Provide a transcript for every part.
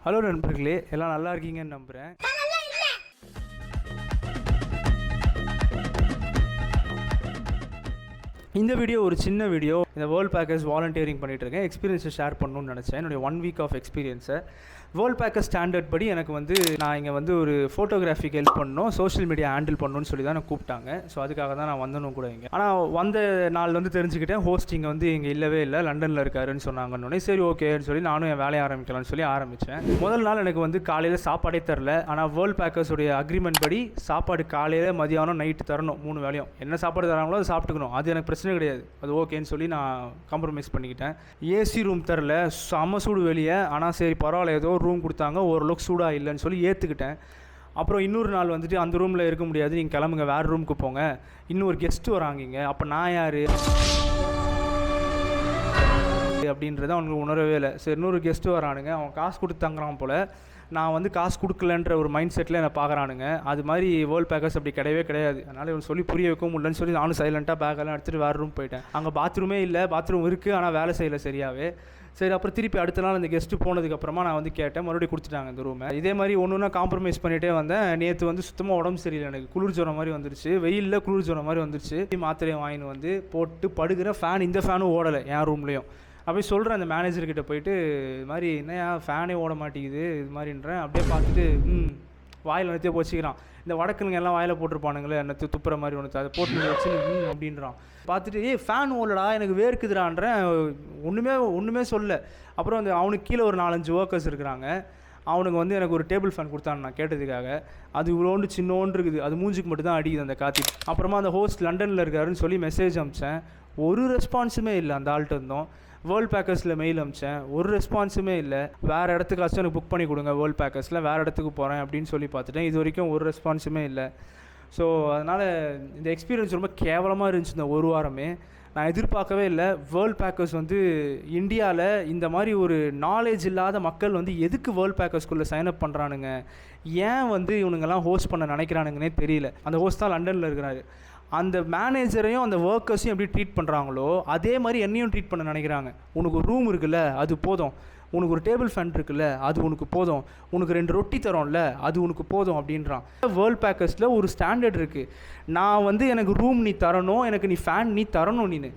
Hello நண்பர்களே, எல்லாம் நல்லா இருக்கீங்கன்னு நம்புகிறேன். இந்த வீடியோ ஒரு சின்ன வீடியோ. இந்த வேர்ல்ட் பேக்கர்ஸ் வாலண்டியரிங் பண்ணிகிட்ருக்கேன். எக்ஸ்பீரியன்ஸை ஷேர் பண்ணணும்னு நினச்சேன். என்னுடைய 1 வீக் ஆஃப் எக்ஸ்பீரியன்ஸை வேர்ல்ட் பேக்கர் ஸ்டாண்டர்ட் படி எனக்கு நான் இங்கே ஒரு ஃபோட்டோகிராஃபிக்கு ஹெல்ப் பண்ணணும், சோஷியல் மீடியா ஹேண்டில் பண்ணணும்னு சொல்லி தான் எனக்கு கூப்பிட்டாங்க. ஸோ அதுக்காக தான் நான் வந்தனும் கூட இங்கே. ஆனால் வந்த நாள் தெரிஞ்சுக்கிட்டேன், ஹோஸ்டிங் இங்கே இல்லவே இல்லை, லண்டனில் இருக்காருன்னு சொன்னாங்கன்னொடனே சரி ஓகேன்னு சொல்லி நானும் என் வேலையை ஆரம்பிக்கலாம்னு சொல்லி ஆரம்பித்தேன். முதல் நாள் எனக்கு காலையில் சாப்பாடே தரல. ஆனால் வேர்ல்ட் பேக்கர்ஸுடைய அக்ரிமெண்ட் படி சாப்பாடு காலையில், மதியானம், நைட்டு தரணும். 3 வேளையும் என்ன சாப்பாடு தராங்களோ அதை சாப்பிட்டுக்கணும். அது எனக்கு பிரச்சனை கிடையாது, அது ஓகேன்னு சொல்லி நான் காம்ப்ரமைஸ் பண்ணிக்கிட்டேன். ஏசி ரூம் தரல, செம்ம சூடு வெளியே. ஆனால் சரி பரவாயில்ல, ஏதோ ரூம் கொடுத்தாங்க, ஓரளவுக்கு சூடாக இல்லைன்னு சொல்லி ஏற்றுக்கிட்டேன். அப்புறம் இன்னொரு நாள் அந்த ரூமில் இருக்க முடியாது, நீங்கள் கிளம்புங்க, வேறு ரூமுக்கு போங்க. இன்னொரு கெஸ்ட்டு வராங்க. அப்போ நான் யார் அப்படின்றத அவனுக்கு உணரவே இல்லை. சரி, இன்னொரு கெஸ்ட்டு வரானுங்க, அவன் காசு கொடுத்து தங்குறான் போல். நான் காசு கொடுக்கலன்ற ஒரு மைண்ட் செட்டில் என்னை பார்க்குறானுங்க. அது மாதிரி வேர்ல்ட் பேக்கர்ஸ் அப்படி கிடையவே கிடையாது. அதனால் இவன் சொல்லி புரிய வைக்க முடியலன்னு சொல்லி நானும் சைலண்ட்டாக பேக்கெல்லாம் எடுத்துகிட்டு வேறு ரூம் போயிட்டேன். அங்கே பாத்ரூமே இல்லை, பாத்ரூம் இருக்குது ஆனால் வேலை செய்யலை சரியாகவே. சரி, அப்புறம் திருப்பி அடுத்த நாள் அந்த கெஸ்ட்டு போனதுக்கப்புறமா நான் கேட்டேன், மறுபடியும் கொடுத்துட்டாங்க இந்த ரூமை. இதே மாதிரி ஒன்று காம்ப்ரமைஸ் பண்ணிகிட்டே வந்தேன். நேற்று சுத்தமாக உடம்பு சரியில்லை, எனக்கு குளிர் ஜுரம் மாதிரி வந்துருச்சு, வெயிலில் குளிர் ஜுரம் மாதிரி வந்துருச்சு. மாத்திரையை வாங்கின்னு போட்டு படுக்கிற இந்த ஃபேனும் ஓடலை என் ரூம்லேயும். அப்படியே சொல்கிறேன் அந்த மேனேஜர்கிட்ட போயிட்டு, இது மாதிரி என்னையா ஃபேனே ஓட மாட்டேங்குது இது மாதிரின்றேன். அப்படியே பார்த்துட்டு வாயில் நிறுத்தியே போச்சுக்கிறான். இந்த வடக்குங்க எல்லாம் வாயில் போட்டிருப்பானுங்களே, என்ன துப்புற மாதிரி ஒன்று, அதை போட்டு வச்சு அப்படின்றான். பார்த்துட்டு ஃபேன் ஓடலடா, எனக்கு வேர்க்குதுடான்றேன். ஒன்றுமே சொல்ல. அப்புறம் அவனுக்கு கீழே ஒரு 4-5 ஒர்க்கர்ஸ் இருக்கிறாங்க. அவனுக்கு எனக்கு ஒரு டேபிள் ஃபேன் கொடுத்தான்னு நான் கேட்டதுக்காக. அது இவ்வளோண்டு சின்னோன்று இருக்குது, அது மூஞ்சிக்கு மட்டும் தான் அடிக்குது அந்த காற்று. அப்புறமா அந்த ஹோஸ்ட் லண்டனில் இருக்காருன்னு சொல்லி மெசேஜ் அனுப்பிச்சேன், ஒரு ரெஸ்பான்ஸுமே இல்லை. அந்த ஆள்கிட்ட இருந்தோம். வேர்ல்ட் பேக்கர்ஸில் மெயில் அனுப்பிச்சேன், ஒரு ரெஸ்பான்ஸுமே இல்லை. வேறு இடத்துக்காச்சும் எனக்கு புக் பண்ணி கொடுங்க வேர்ல்ட் பேக்கர்ஸில், வேறு இடத்துக்கு போகிறேன் அப்படின்னு சொல்லி பார்த்துட்டேன். இது வரைக்கும் ஒரு ரெஸ்பான்ஸுமே இல்லை. ஸோ அதனால் இந்த எக்ஸ்பீரியன்ஸ் ரொம்ப கேவலமாக இருந்துச்சு இந்த ஒரு வாரமே. நான் எதிர்பார்க்கவே இல்லை. வேர்ல்ட் பேக்கர்ஸ் இந்தியாவில் இந்த மாதிரி ஒரு நாலேஜ் இல்லாத மக்கள் எதுக்கு வேர்ல்ட் பேக்கர்ஸ்குள்ளே சைன்அப் பண்ணுறானுங்க, ஏன் இவனுங்கெல்லாம் ஹோஸ்ட் பண்ண நினைக்கிறானுங்கன்னே தெரியல. அந்த ஹோஸ்ட் தான் லண்டனில் இருக்கிறாரு. அந்த மேனேஜரையும் அந்த ஒர்க்கர்ஸையும் எப்படி ட்ரீட் பண்ணுறாங்களோ அதே மாதிரி என்னையும் ட்ரீட் பண்ண நினைக்கிறாங்க. உனக்கு ஒரு ரூம் இருக்குல்ல, அது போதும். உனக்கு ஒரு டேபிள் ஃபேன் இருக்குல்ல, அது உனக்கு போதும். உனக்கு 2 ரொட்டி தரோம்ல, அது உனக்கு போதும் அப்படின்றான். வேர்ல்ட் பேக்கர்ஸில் ஒரு ஸ்டாண்டர்ட் இருக்குது. நான் எனக்கு ரூம் நீ தரணும், எனக்கு நீ ஃபேன் நீ தரணும்.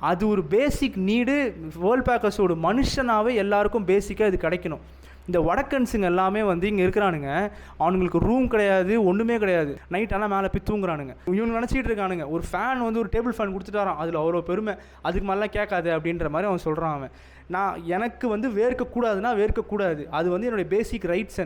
அது ஒரு பேசிக் நீடு. வேர்ல்ட் பேக்கர்ஸோட மனுஷனாகவே எல்லாருக்கும் பேசிக்காக இது கிடைக்கணும். இந்த வடக்கன்ஸுங்க எல்லாமே இங்கே இருக்கிறானுங்க, அவனுங்களுக்கு ரூம் கிடையாது, ஒன்றுமே கிடையாது. நைட் ஆனால் மேலே போய் தூங்குறானுங்க. இவங்க நினச்சிட்டு இருக்கானுங்க ஒரு ஃபேன் ஒரு டேபிள் ஃபேன் கொடுத்துட்டாரான், அதில் அவ்வளோ பெருமை, அதுக்கு மேலாம் கேட்காது அப்படின்ற மாதிரி அவன் சொல்கிறான். எனக்கு வேர்க்கக்கூடாதுன்னா வேர்க்கக்கூடாது, அது என்னுடைய பேசிக் ரைட்ஸ்.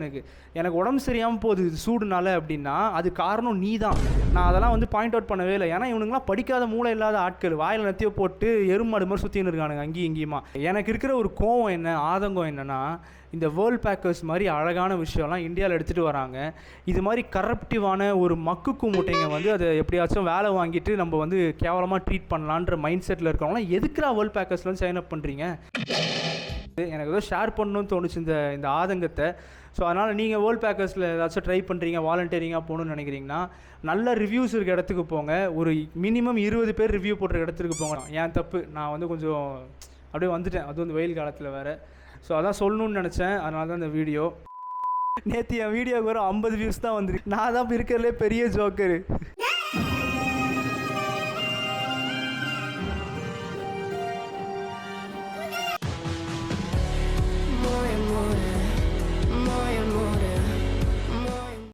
எனக்கு உடம்பு சரியாமல் போகுது இது சூடுனால அப்படின்னா அது காரணம் நீ தான். நான் அதெல்லாம் பாயிண்ட் அவுட் பண்ணவே இல்லை. ஏன்னா இவனுங்களாம் படிக்காத மூளை இல்லாத ஆட்கள், வாயில் நத்திய போட்டு எருமாடு மாதிரி சுற்றின்னு இருக்கானுங்க அங்கேயும் இங்கேயுமா. எனக்கு இருக்கிற ஒரு கோவம் என்ன, ஆதங்கம் என்னென்னா, இந்த வேர்ல்ட் பேக்கர்ஸ் மாதிரி அழகான விஷயம்லாம் இந்தியாவில் எடுத்துகிட்டு வராங்க. இது மாதிரி கரப்டிவான ஒரு மக்குக்கு மூட்டைங்க அதை எப்படியாச்சும் வேலை வாங்கிட்டு நம்ம கேவலமாக ட்ரீட் பண்ணலான்ற மைண்ட் செட்டில் இருக்கிறவங்களாம் எதுக்குறா வேர்ல்ட் பேக்கர்ஸ்லாம் சைன் அப் பண்ணுறீங்க? எனக்கு ஏதோ ஷேர் பண்ணணும்னு தோணுச்சு இந்த ஆதங்கத்தை. ஸோ அதனால் நீங்கள் வேர்ல்ட் பேக்கர்ஸில் ஏதாச்சும் ட்ரை பண்ணுறீங்க, வாலண்டியரிங்காக போகணுன்னு நினைக்கிறீங்கன்னா நல்ல ரிவ்யூஸ் இருக்க இடத்துக்கு போங்க. ஒரு மினிமம் 20 பேர் ரிவ்யூ போடுற இடத்துக்கு போங்க. ஏன் தப்பு, நான் கொஞ்சம் அப்படியே வந்துட்டேன், அது வெயில் காலத்தில் வேறு. ஸோ அதான் சொல்லணும்னு நினச்சேன், அதனால தான் இந்த வீடியோ. நேற்று என் வீடியோக்கு வரும் 50 வியூஸ் தான் வந்துருக்கு. நான் தான் இருக்கிறதுலே பெரிய ஜோக்கரு.